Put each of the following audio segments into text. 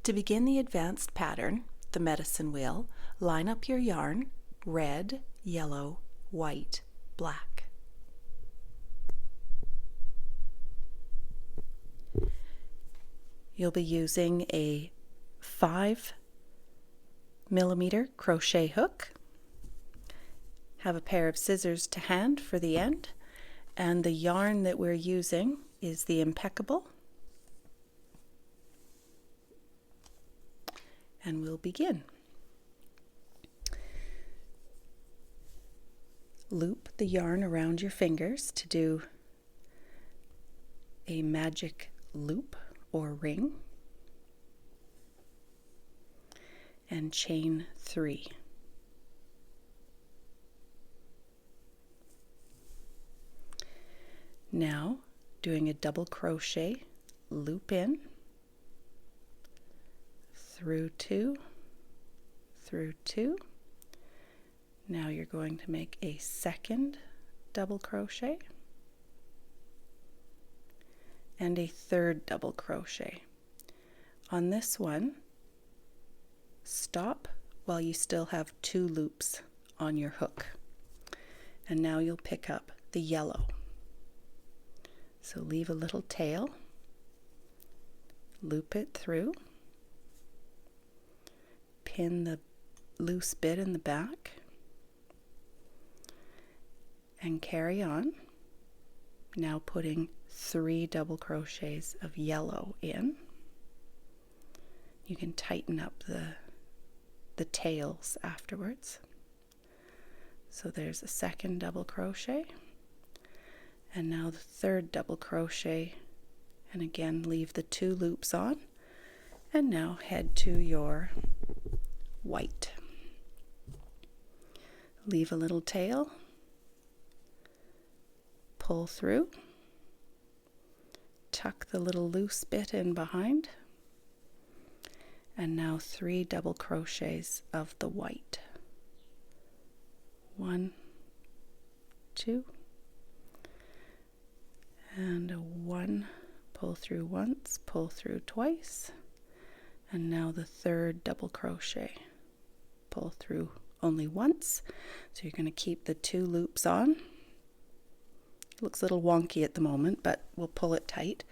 To begin the advanced pattern, the medicine wheel, line up your yarn red, yellow, white, black. You'll be using a 5mm crochet hook. Have a pair of scissors to hand for the end, and the yarn that we're using is the Impeccable. And we'll begin. Loop the yarn around your fingers to do a magic loop or ring, and chain 3. Now doing a double crochet, loop in, through 2, through 2. Now you're going to make a second double crochet and a third double crochet. On this one, stop while you still have 2 loops on your hook. And now you'll pick up the yellow. So leave a little tail, loop it through, pin the loose bit in the back, and carry on. Now putting 3 double crochets of yellow in. You can tighten up the tails afterwards. So there's a second double crochet, and now the third double crochet, and again leave the 2 loops on, and now head to your white. Leave a little tail, pull through, tuck the little loose bit in behind, and now 3 double crochets of the white. 1, 2, and a 1, pull through once, pull through twice, and now the third double crochet, pull through only once. So you're going to keep the 2 loops on. It looks a little wonky at the moment, but we'll pull it tight.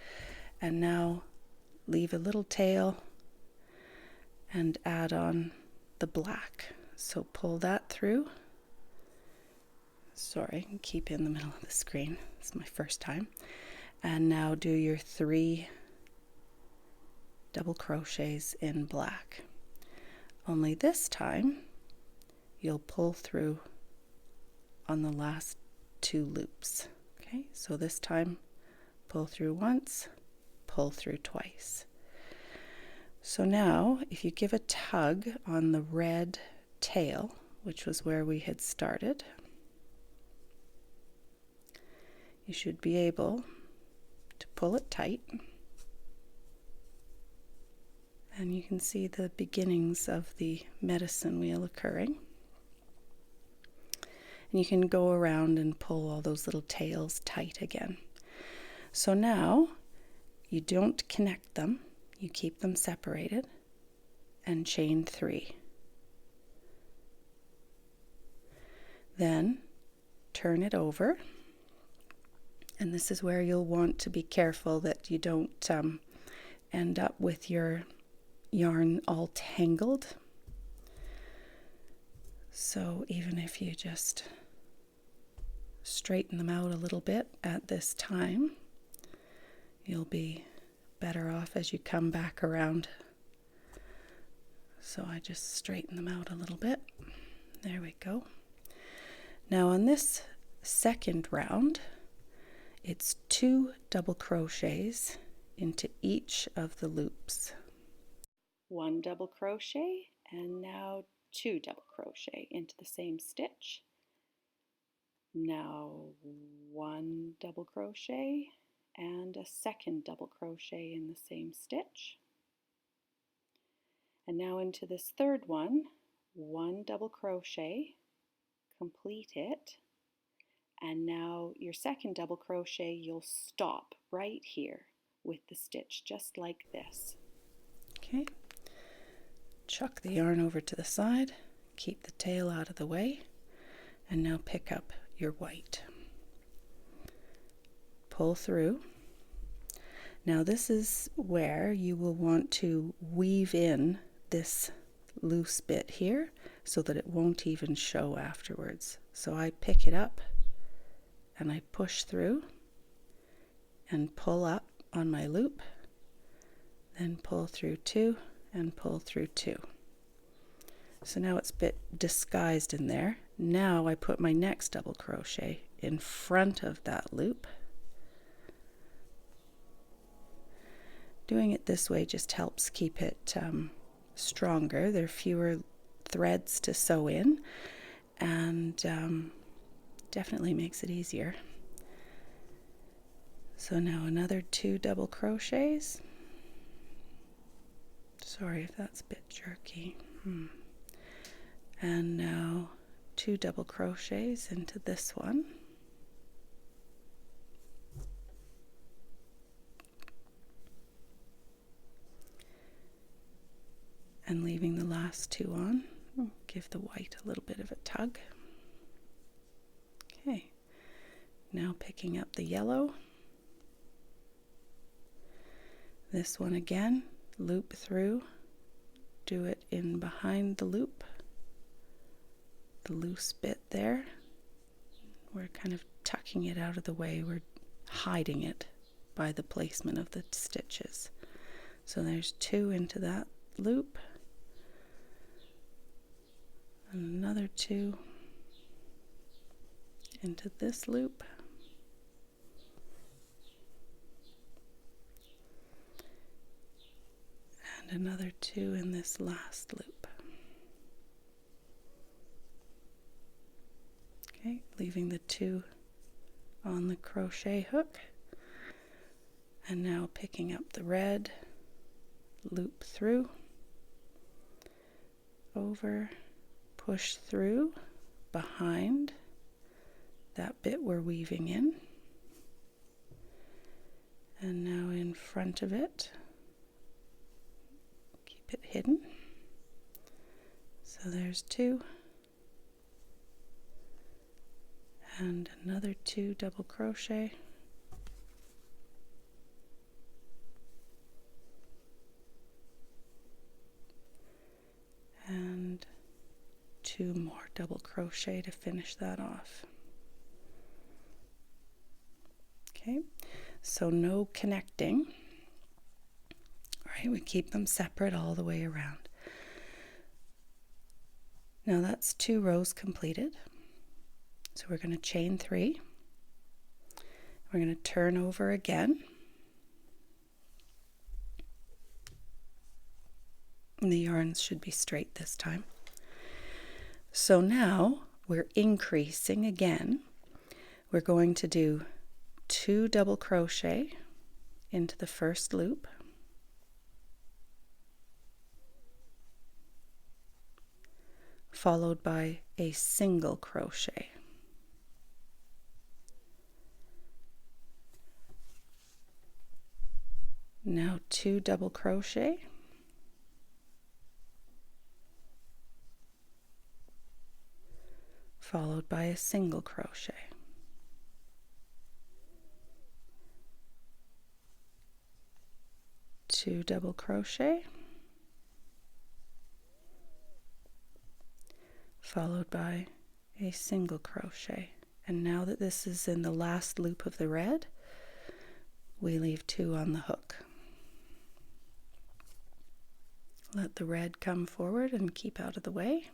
And now leave a little tail and add on the black. So pull that through. Sorry, keep in the middle of the screen. It's my first time. And now do your 3 double crochets in black. Only this time you'll pull through on the last 2 loops. Okay, so this time pull through once, pull through twice. So now if you give a tug on the red tail, which was where we had started, you should be able to pull it tight, and you can see the beginnings of the medicine wheel occurring. And you can go around and pull all those little tails tight again. So now you don't connect them, you keep them separated, and chain 3. Then turn it over, and this is where you'll want to be careful that you don't end up with your yarn all tangled. So even if you just straighten them out a little bit at this time, you'll be better off as you come back around. So I just straighten them out a little bit. There we go. Now on this second round, it's 2 double crochets into each of the loops. 1 double crochet, and now 2 double crochet into the same stitch. Now 1 double crochet and a second double crochet in the same stitch. And now into this third one, 1 double crochet, complete it, and now your second double crochet, you'll stop right here with the stitch just like this. Okay, Chuck the yarn over to the side, keep the tail out of the way, and now pick up your white. Pull through. Now this is where you will want to weave in this loose bit here so that it won't even show afterwards. So I pick it up and I push through and pull up on my loop, then pull through 2 and pull through 2. So now it's a bit disguised in there. Now I put my next double crochet in front of that loop. Doing it this way just helps keep it stronger. There are fewer threads to sew in, and definitely makes it easier. So now another 2 double crochets. Sorry if that's a bit jerky. And now 2 double crochets into this one. And leaving the last 2 on. Give the white a little bit of a tug. Okay, now picking up the yellow. This one again, loop through, do it in behind the loop, the loose bit there. We're kind of tucking it out of the way, we're hiding it by the placement of the stitches. So there's 2 into that loop. And another 2 into this loop. And another 2 in this last loop. Okay, leaving the 2 on the crochet hook. And now picking up the red, loop through, over, push through, behind that bit we're weaving in, and now in front of it, keep it hidden. So there's 2, and another 2 double crochet, and 2 more double crochet to finish that off. Okay, so no connecting. All right, we keep them separate all the way around. Now that's 2 rows completed. So we're going to chain 3. We're going to turn over again. And the yarns should be straight this time. So now we're increasing again. We're going to do 2 double crochet into the first loop, followed by a single crochet. Now 2 double crochet, followed by a single crochet. Two double crochet, followed by a single crochet. And now that this is in the last loop of the red, we leave 2 on the hook. Let the red come forward and keep out of the way.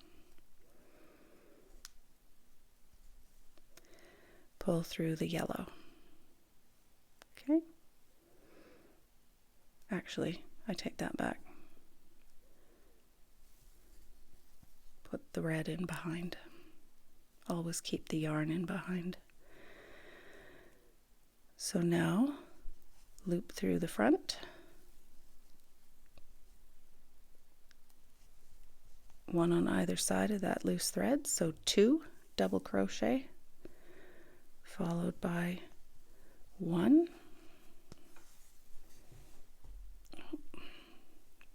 Pull through the yellow. Okay. Actually, I take that back. Put the red in behind. Always keep the yarn in behind. So now, loop through the front. One on either side of that loose thread, so 2 double crochet, followed by 1,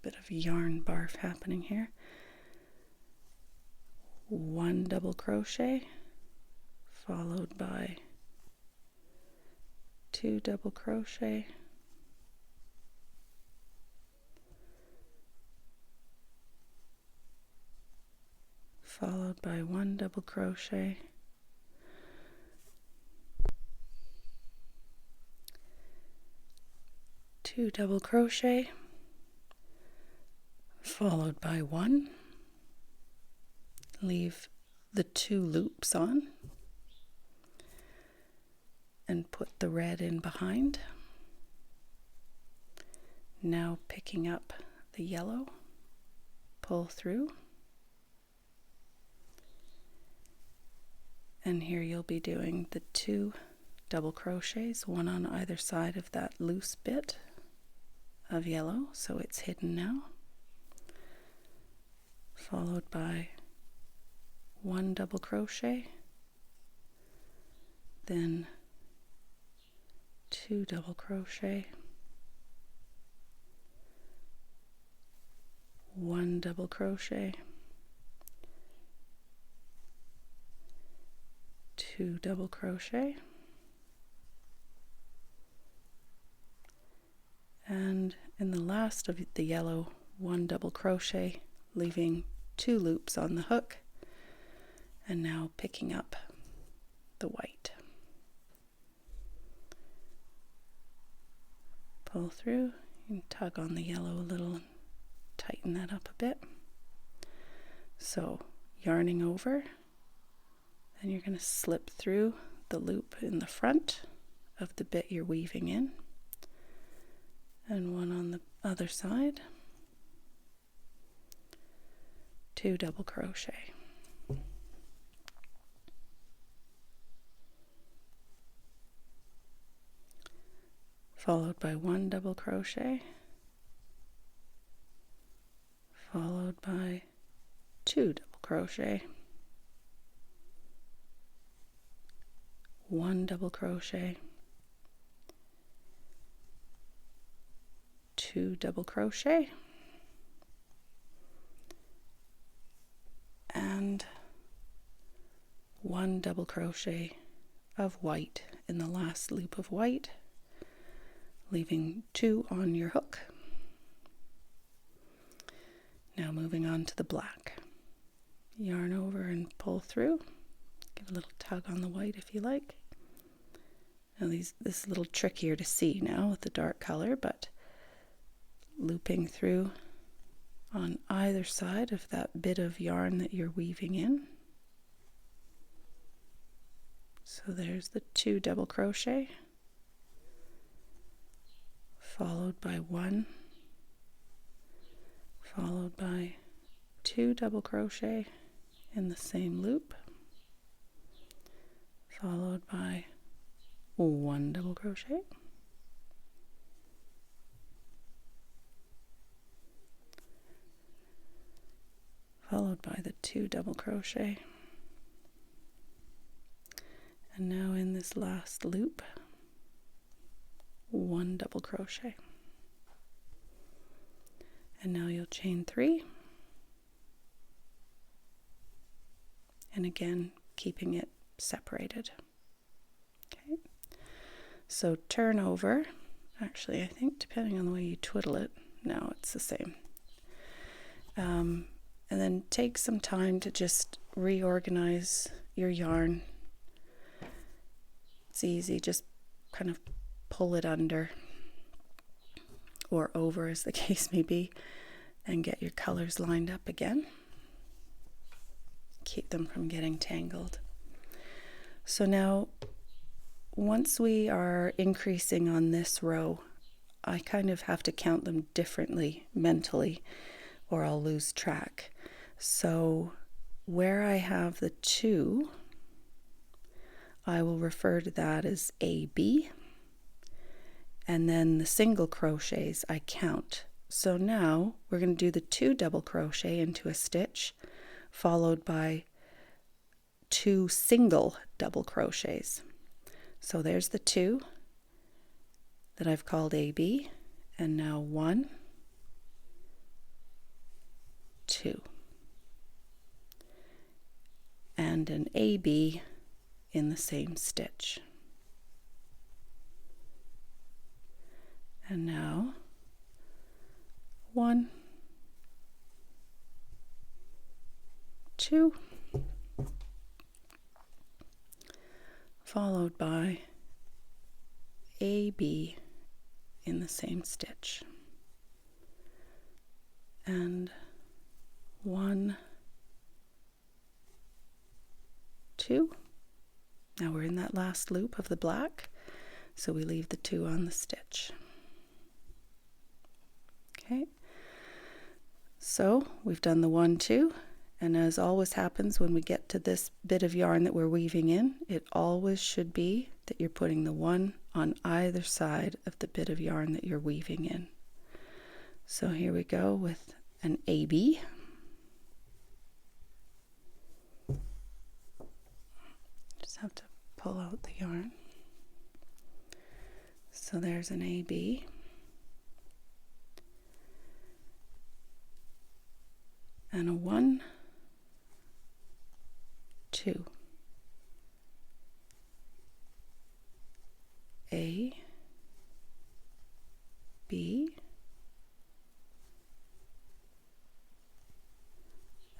Bit of yarn barf happening here. 1 double crochet followed by 2 double crochet, followed by 1 double crochet, two double crochet, followed by 1. Leave the 2 loops on and put the red in behind. Now picking up the yellow, pull through, and here you'll be doing the 2 double crochets, one on either side of that loose bit of yellow, so it's hidden now, followed by 1 double crochet, then 2 double crochet, 1 double crochet, 2 double crochet, and in the last of the yellow, 1 double crochet, leaving 2 loops on the hook, and now picking up the white. Pull through, you can tug on the yellow a little and tighten that up a bit. So yarning over, then you're going to slip through the loop in the front of the bit you're weaving in, and 1 on the other side, 2 double crochet. Followed by 1 double crochet, followed by 2 double crochet, 1 double crochet, 2 double crochet, and 1 double crochet of white in the last loop of white, leaving 2 on your hook. Now moving on to the black. Yarn over and pull through. Give a little tug on the white if you like. Now this is a little trickier to see now with the dark color, but looping through on either side of that bit of yarn that you're weaving in. So there's the 2 double crochet, followed by 1, followed by 2 double crochet in the same loop, followed by 1 double crochet, followed by the 2 double crochet, and now in this last loop, 1 double crochet, and now you'll chain 3, and again keeping it separated. Okay, so turn over. Actually, I think depending on the way you twiddle it, no, it's the same. And then take some time to just reorganize your yarn. It's easy, just kind of pull it under or over as the case may be, and get your colors lined up again. Keep them from getting tangled. So now, once we are increasing on this row, I kind of have to count them differently mentally or I'll lose track. So where I have the 2, I will refer to that as AB, and then the single crochets I count. So now we're going to do the 2 double crochet into a stitch, followed by 2 single double crochets. So there's the 2 that I've called AB, and now 1, 2, and an AB in the same stitch. And now 1, 2, followed by AB in the same stitch, and 1, 2. Now we're in that last loop of the black, so we leave the 2 on the stitch. Okay, so we've done the 1, 2, and as always happens when we get to this bit of yarn that we're weaving in, it always should be that you're putting the 1 on either side of the bit of yarn that you're weaving in. So here we go with an AB. Just have to pull out the yarn. So there's an AB. And a 1, 2, A, B,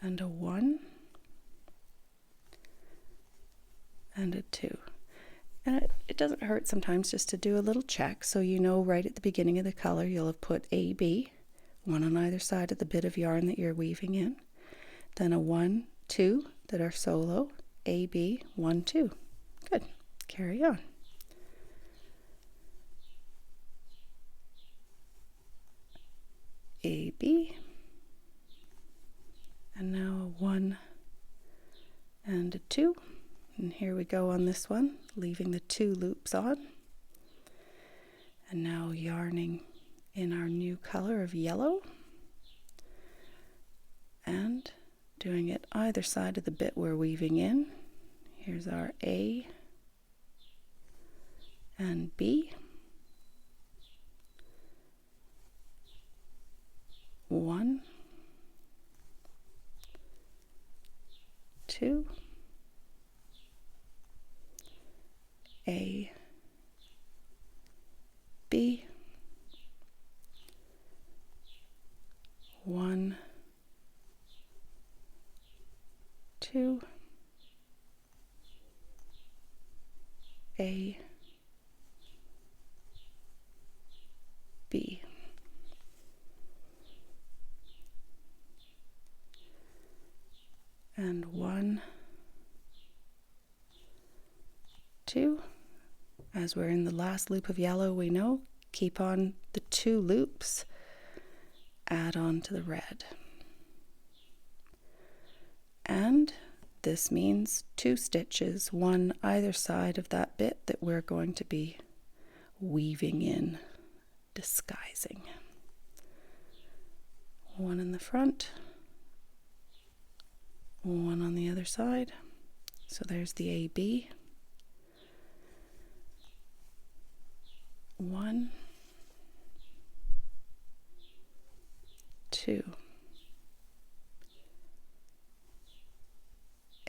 and a 1, and a 2. And it doesn't hurt sometimes just to do a little check, so you know right at the beginning of the color you'll have put AB, 1 on either side of the bit of yarn that you're weaving in, then a 1, 2 that are solo, AB, 1, 2. Good. Carry on. AB, and now a 1 and a 2, and here we go on this one, leaving the 2 loops on, and now yarning in our new color of yellow, and doing it either side of the bit we're weaving in. Here's our A and B, 1, 2, A, B, 1, 2, A, B. And 1, 2. As we're in the last loop of yellow, we know, keep on the 2 loops, add on to the red. And this means 2 stitches, 1 either side of that bit that we're going to be weaving in, disguising. 1 in the front, 1 on the other side. So there's the AB. 1, 2,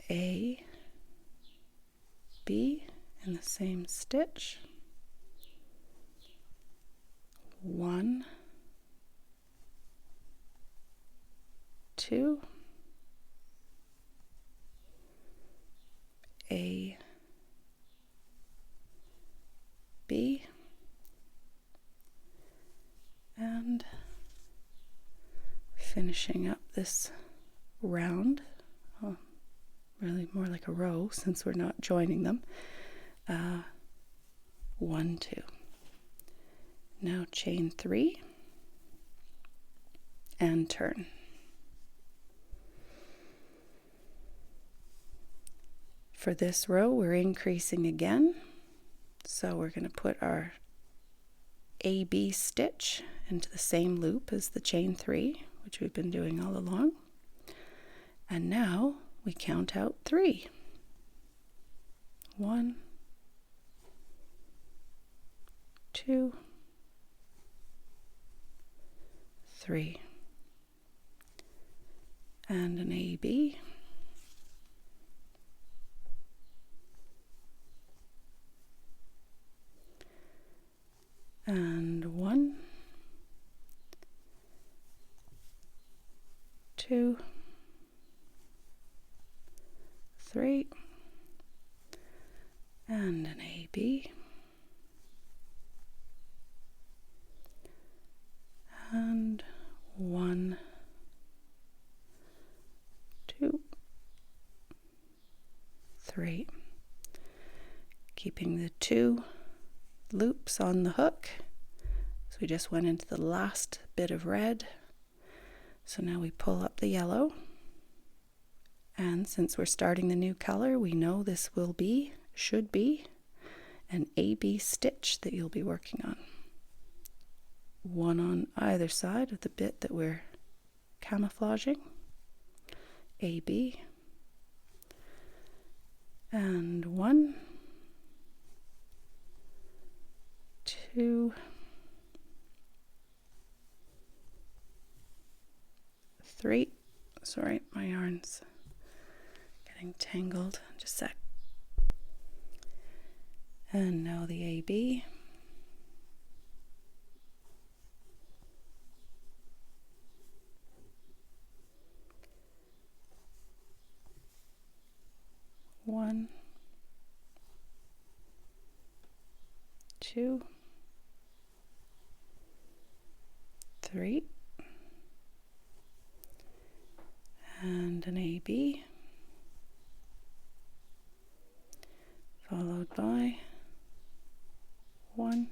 A, B in the same stitch, 1, 2, A, B, and finishing up this round, well, really more like a row since we're not joining them, 1, 2. Now chain 3 and turn. For this row we're increasing again, so we're going to put our AB stitch into the same loop as the chain 3, which we've been doing all along, and now we count out 3. 1, 2, 3. and an AB, and 1, 2, 3, and an AB, and 1, 2, 3. Keeping the 2 loops on the hook. So we just went into the last bit of red. So now we pull up the yellow. And since we're starting the new color, we know this should be an AB stitch that you'll be working on. One on either side of the bit that we're camouflaging. AB. And 1, 2, 3. Sorry, my yarn's getting tangled. Just a sec. And now the AB. One, 2, 3, and an AB, followed by 1,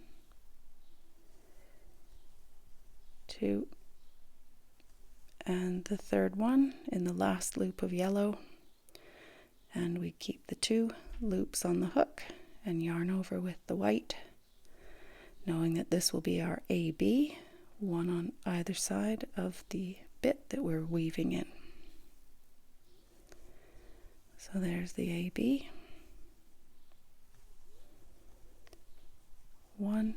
2, and the third one in the last loop of yellow. And we keep the 2 loops on the hook and yarn over with the white, knowing that this will be our AB, one on either side of the bit that we're weaving in. So there's the AB. 1,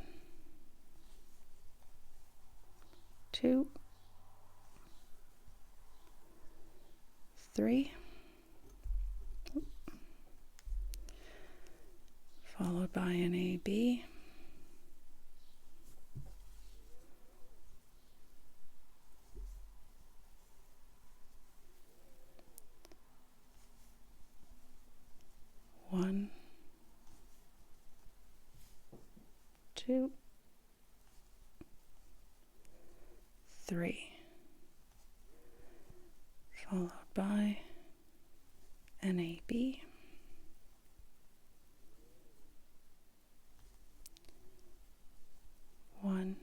2, 3, followed by an AB, one, 2, 3, followed by an AB, 1,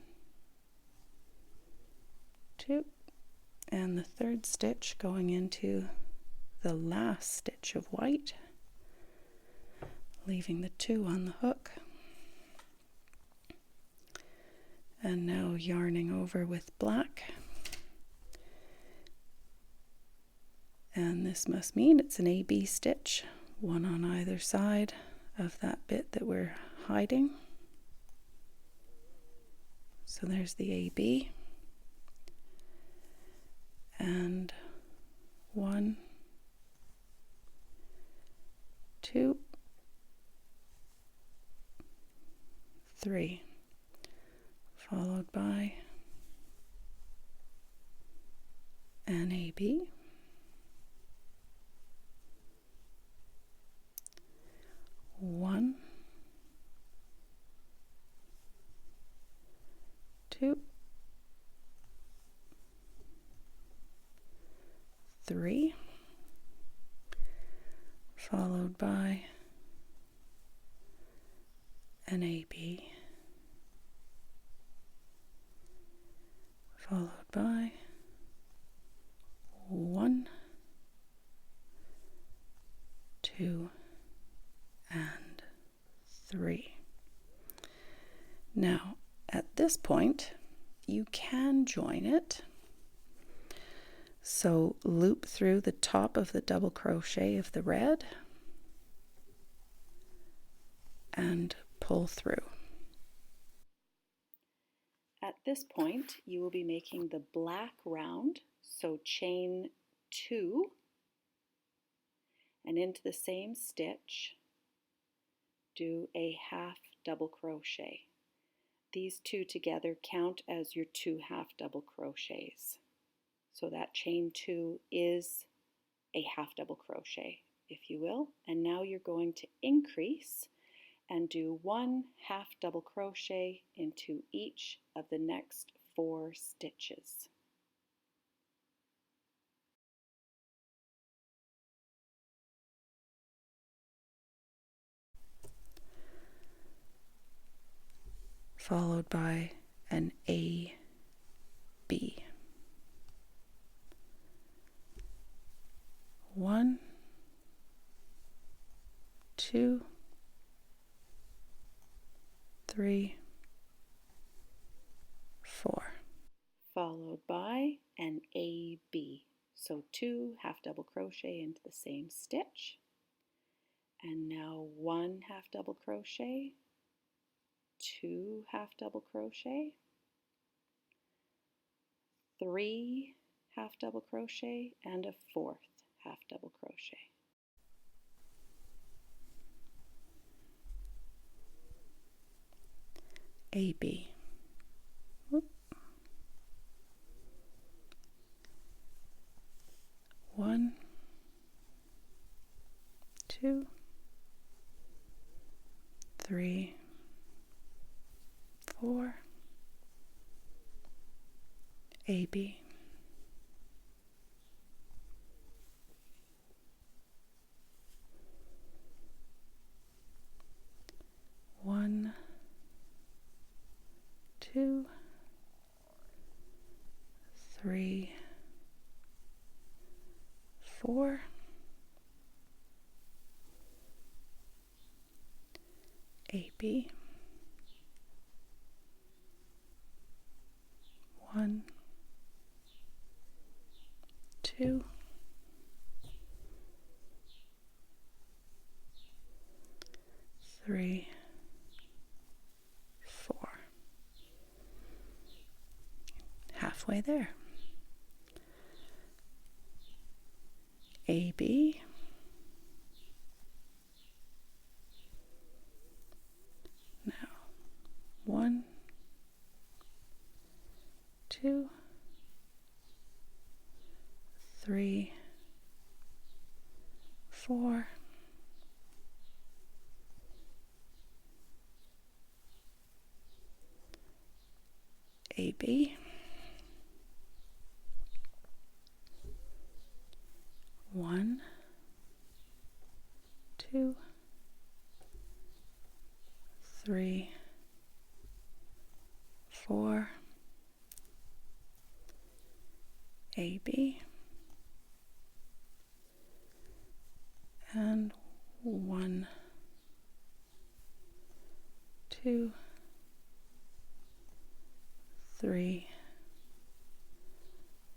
2, and the third stitch going into the last stitch of white, leaving the 2 on the hook, and now yarning over with black. And this must mean it's an AB stitch, one on either side of that bit that we're hiding. So there's the AB, and 1, 2, 3, followed by an AB, 1, 2, 3, followed by an AB, followed by 1, 2, and 3. Now, at this point, you can join it. So loop through the top of the double crochet of the red and pull through. At this point, you will be making the black round, so chain 2, and into the same stitch do a half double crochet. These two together count as your 2 half double crochets. So that chain 2 is a half double crochet, if you will. And now you're going to increase and do 1 half double crochet into each of the next 4 stitches. Followed by an A, B. 1, 2, 3, 4. Followed by an A, B. So 2 half double crochet into the same stitch. And now 1 half double crochet, 2 half double crochet, 3 half double crochet, and a 4th half double crochet. A, B. Whoop. 1, 2, 3, 4, A, B. 1, 2, 3, 4, A, B. 1, 2, 3, 4. Halfway there. A, B. Now 1, 2, 3, 4, A, B. 1, 2, 3, 4, A, B, and 1, 2, 3,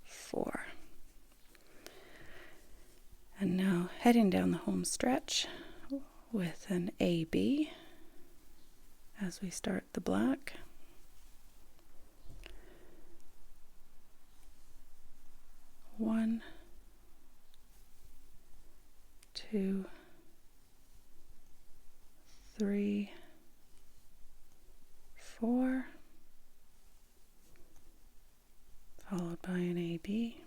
4. And now heading down the home stretch with an A, B as we start the black. 1, 2, 3, 4, followed by an A, B.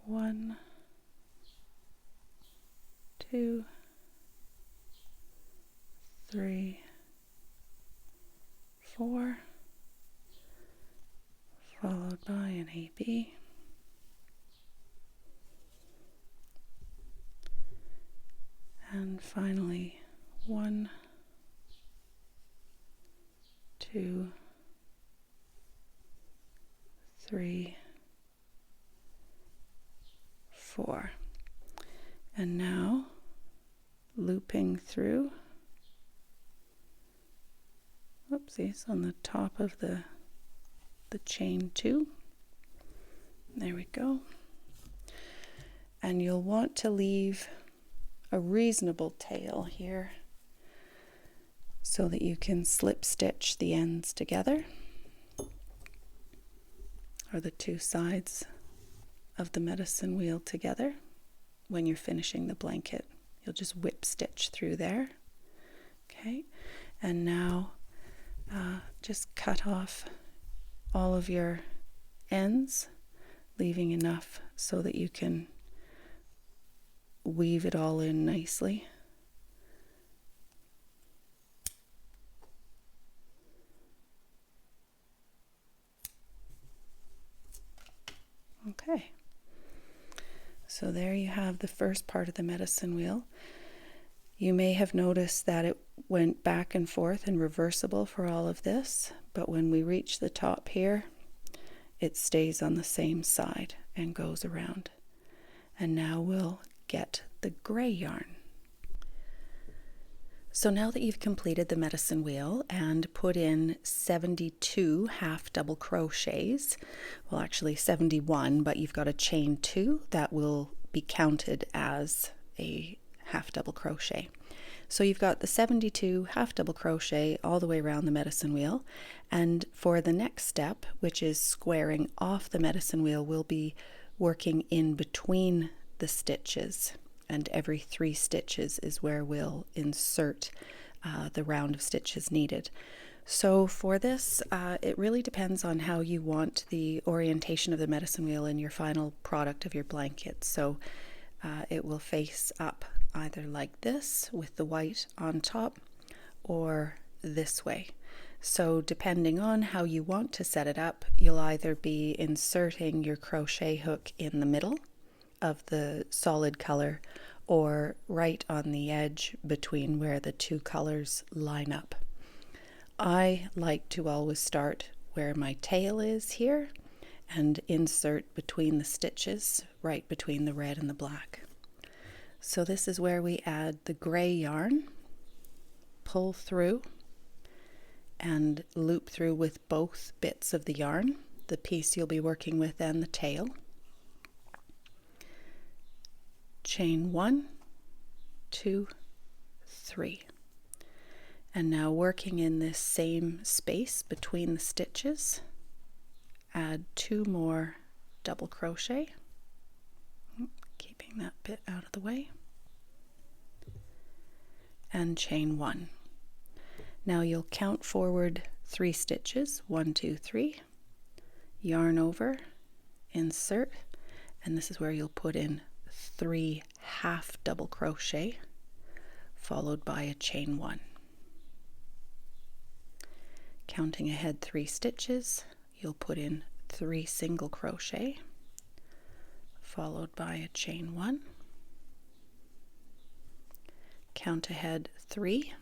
1, 2, 3, 4, followed by an A, B. And finally 1, 2, 3, 4. And now looping through, whoopsies, on the top of the chain 2. There we go. And you'll want to leave a reasonable tail here so that you can slip stitch the ends together. or the two sides of the medicine wheel together when you're finishing the blanket. You'll just whip stitch through there. Okay, and now just cut off all of your ends, leaving enough so that you can weave it all in nicely. Okay, so there you have the first part of the medicine wheel. You may have noticed that it went back and forth and reversible for all of this, but when we reach the top here, it stays on the same side and goes around. And now we'll get the gray yarn. So now that you've completed the medicine wheel and put in 72 half double crochets, well actually 71, but you've got to chain 2 that will be counted as a half double crochet. So you've got the 72 half double crochet all the way around the medicine wheel, and for the next step, which is squaring off the medicine wheel, we'll be working in between the stitches, and every 3 stitches is where we'll insert the round of stitches needed. So for this, it really depends on how you want the orientation of the medicine wheel in your final product of your blanket. So it will face up either like this with the white on top, or this way. So depending on how you want to set it up, you'll either be inserting your crochet hook in the middle of the solid color or right on the edge between where the 2 colors line up. I like to always start where my tail is here and insert between the stitches, right between the red and the black. So this is where we add the gray yarn, pull through and loop through with both bits of the yarn, the piece you'll be working with and the tail. Chain 1, 2, 3. And now working in this same space between the stitches, add 2 more double crochet, keeping that bit out of the way, and chain 1. Now you'll count forward 3 stitches, 1, 2, 3, yarn over, insert, and this is where you'll put in 3 half double crochet followed by a chain 1. Counting ahead 3 stitches, you'll put in 3 single crochet followed by a chain 1. Count ahead 3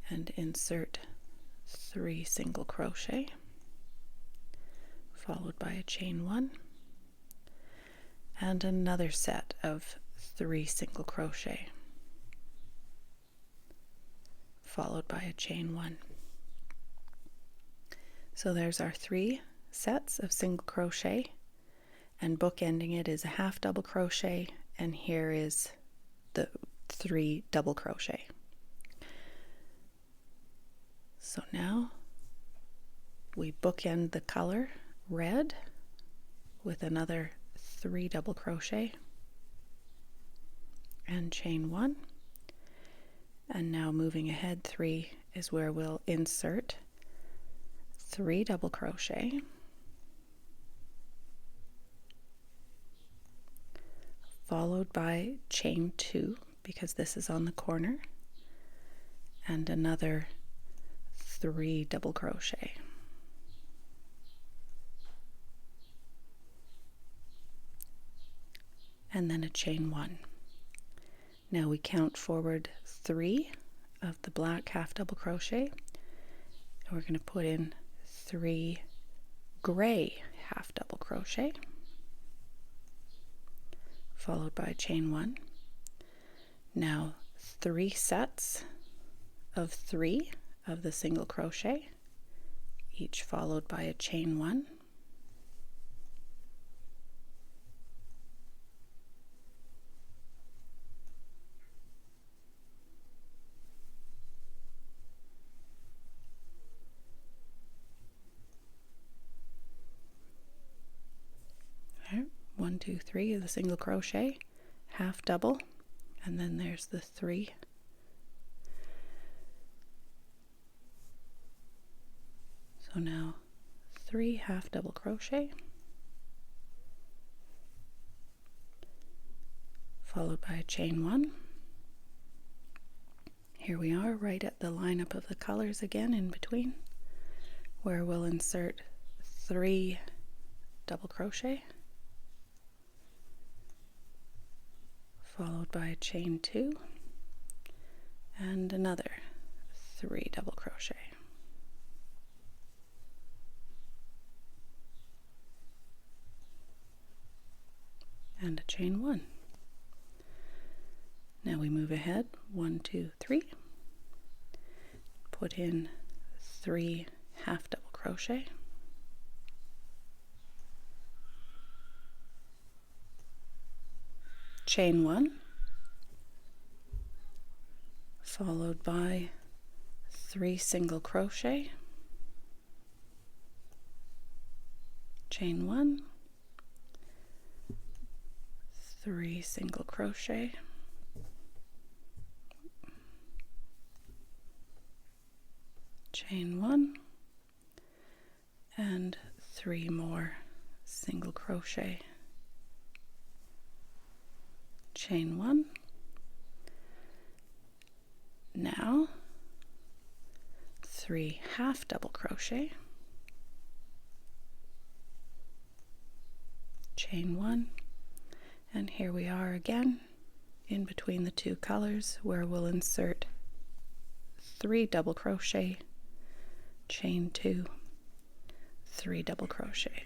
and insert 3 single crochet followed by a chain 1, and another set of 3 single crochet followed by a chain 1. So there's our 3 sets of single crochet, and bookending it is a half double crochet, and here is the 3 double crochet. So now we bookend the color red with another 3 double crochet and chain 1, and now moving ahead 3 is where we'll insert 3 double crochet followed by chain 2, because this is on the corner, and another 3 double crochet. And then a chain 1. Now we count forward 3 of the black half double crochet, and we're going to put in 3 gray half double crochet followed by a chain 1. Now 3 sets of 3 of the single crochet, each followed by a chain 1. 1, 2, 3 of the single crochet, half double, and then there's the 3. So now 3 half double crochet, followed by a chain 1. Here we are right at the lineup of the colors again in between, where we'll insert 3 double crochet, followed by a chain 2 and another 3 double crochet. And a chain 1. Now we move ahead, 1, 2, 3, put in 3 half double crochet, chain 1, followed by 3 single crochet, chain 1, 3 single crochet, chain 1, and 3 more single crochet, chain 1. Now 3 half double crochet, chain 1, and here we are again in between the 2 colors, where we'll insert 3 double crochet, chain 2, 3 double crochet.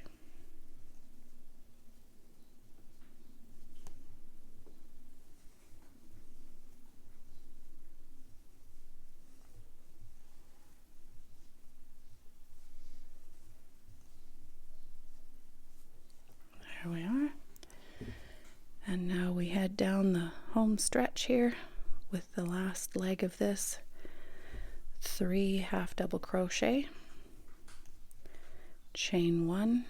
There we are. And now we head down the home stretch here with the last leg of this. 3 half double crochet, chain 1,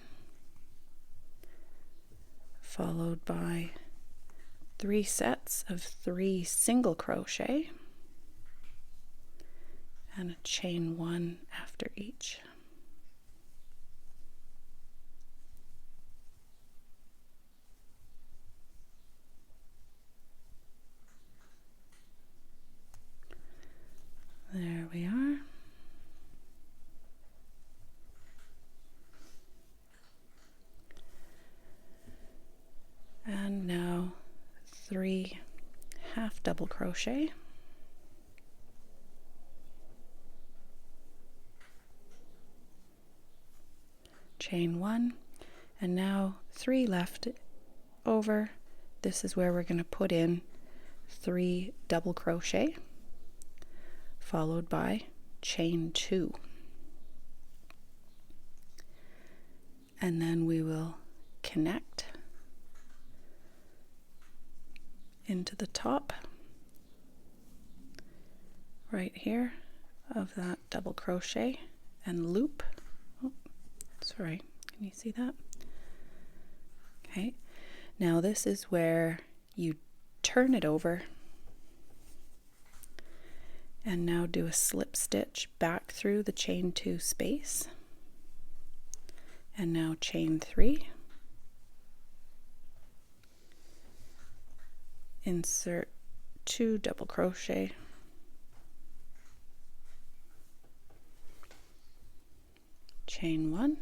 followed by 3 sets of 3 single crochet and a chain 1 after each. There we are. And now 3 half double crochet, chain 1, and now 3 left over. This is where we're going to put in 3 double crochet, followed by chain 2, and then we will connect into the top right here of that double crochet and loop. Oh, sorry, can you see that? Okay, now this is where you turn it over and now do a slip stitch back through the chain 2 space, and now chain 3, insert 2 double crochet, chain 1,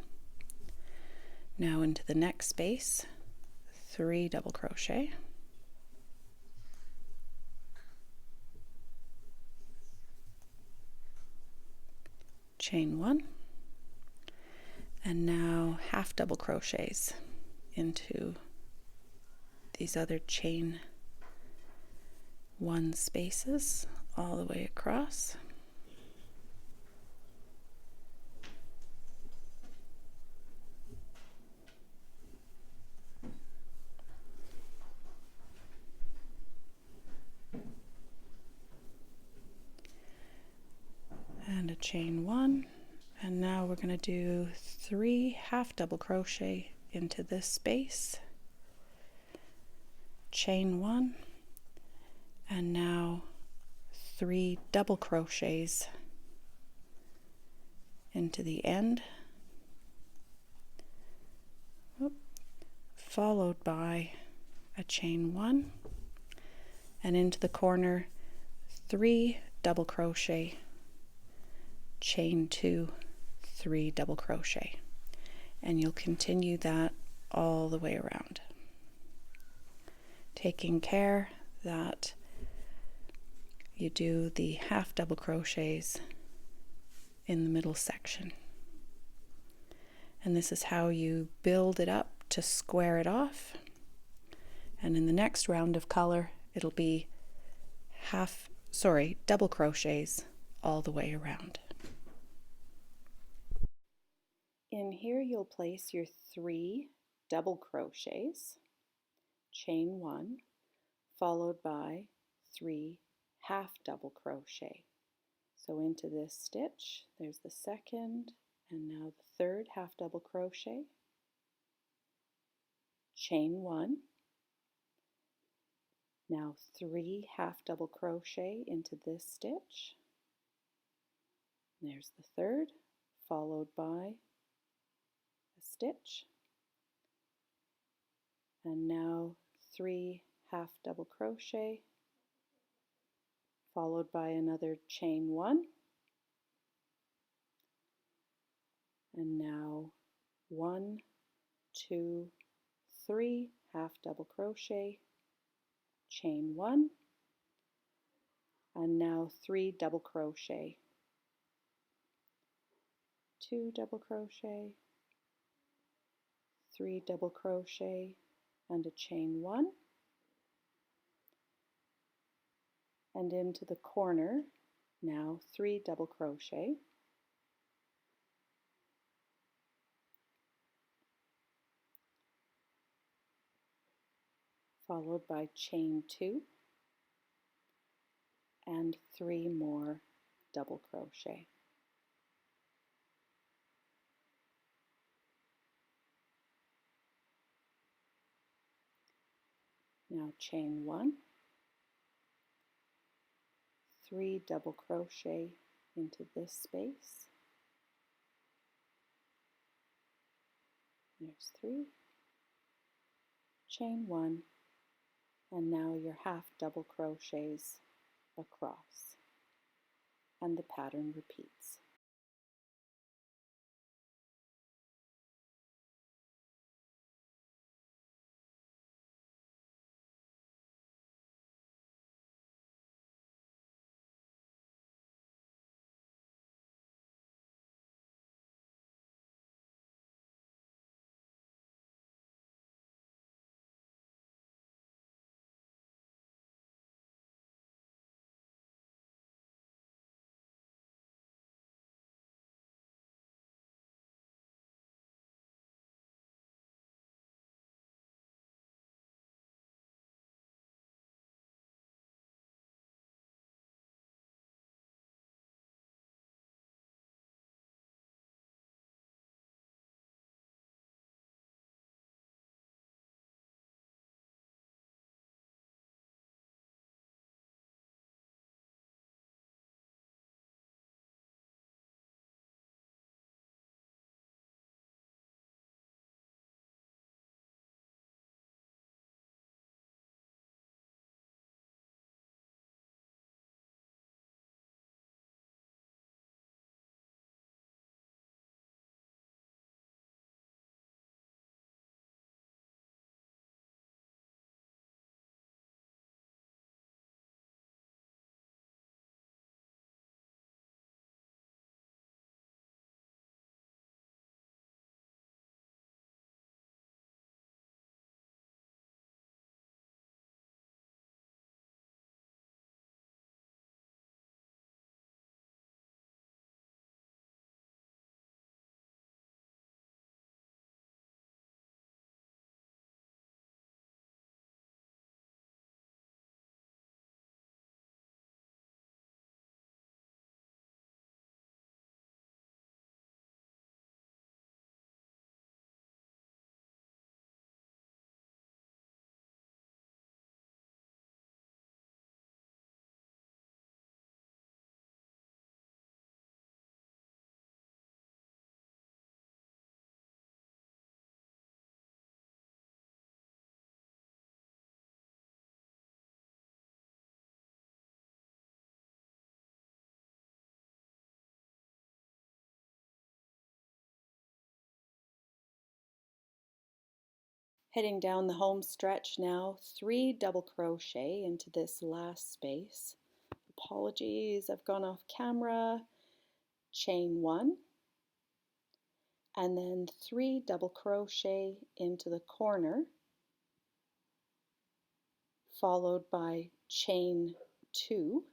now into the next space, 3 double crochet, chain 1, and now half double crochets into these other chain 1 spaces all the way across. And a chain 1, and now we're going to do 3 half double crochet into this space, chain 1, and now 3 double crochets into the end, followed by a chain 1, and into the corner 3 double crochet, chain 2, 3 double crochet, and you'll continue that all the way around, taking care that you do the half double crochets in the middle section. And this is how you build it up to square it off. And in the next round of color, it'll be double crochets all the way around. In here, you'll place your 3 double crochets, chain 1, followed by 3 half double crochet. So into this stitch, there's the second and now the third half double crochet, chain 1, now 3 half double crochet into this stitch, there's the third, followed by a stitch, and now 3 half double crochet, followed by another chain 1, and now 1, 2, 3 half double crochet, chain 1, and now 3 double crochet, 2 double crochet, 3 double crochet, and a chain 1, and into the corner now 3 double crochet, followed by chain 2 and 3 more double crochet. Now chain 1, 3 double crochet into this space, there's 3, chain 1, and now your half double crochets across, and the pattern repeats. Heading down the home stretch now, 3 double crochet into this last space. Apologies, I've gone off camera. Chain 1, and then 3 double crochet into the corner, followed by chain 2,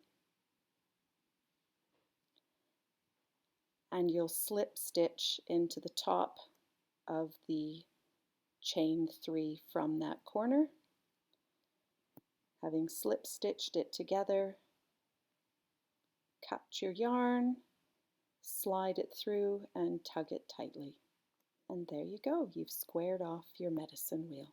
and you'll slip stitch into the top of the chain 3 from that corner. Having slip stitched it together, cut your yarn, slide it through and tug it tightly. And there you go, you've squared off your medicine wheel.